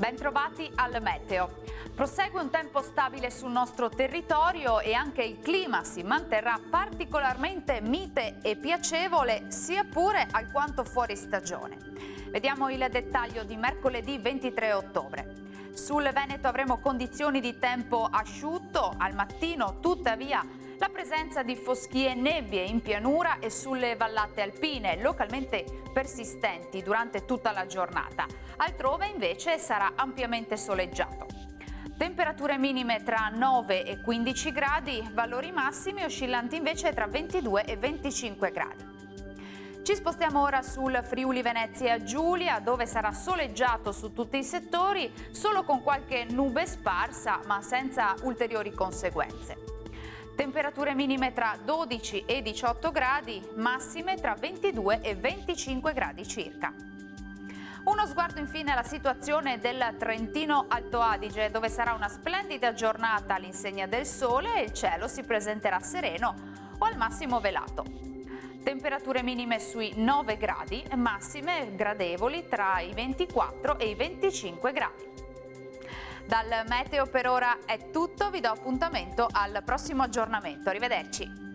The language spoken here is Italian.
Bentrovati al meteo. Prosegue un tempo stabile sul nostro territorio e anche il clima si manterrà particolarmente mite e piacevole, sia pure alquanto fuori stagione. Vediamo il dettaglio di mercoledì 23 ottobre. Sul Veneto avremo condizioni di tempo asciutto, al mattino tuttavia la presenza di foschie e nebbie in pianura e sulle vallate alpine, localmente persistenti durante tutta la giornata. Altrove invece sarà ampiamente soleggiato. Temperature minime tra 9 e 15 gradi, valori massimi oscillanti invece tra 22 e 25 gradi. Ci spostiamo ora sul Friuli Venezia Giulia, dove sarà soleggiato su tutti i settori, solo con qualche nube sparsa, ma senza ulteriori conseguenze. Temperature minime tra 12 e 18 gradi, massime tra 22 e 25 gradi circa. Uno sguardo infine alla situazione del Trentino Alto Adige, dove sarà una splendida giornata all'insegna del sole e il cielo si presenterà sereno o al massimo velato. Temperature minime sui 9 gradi, massime gradevoli tra i 24 e i 25 gradi. Dal meteo per ora è tutto, vi do appuntamento al prossimo aggiornamento. Arrivederci.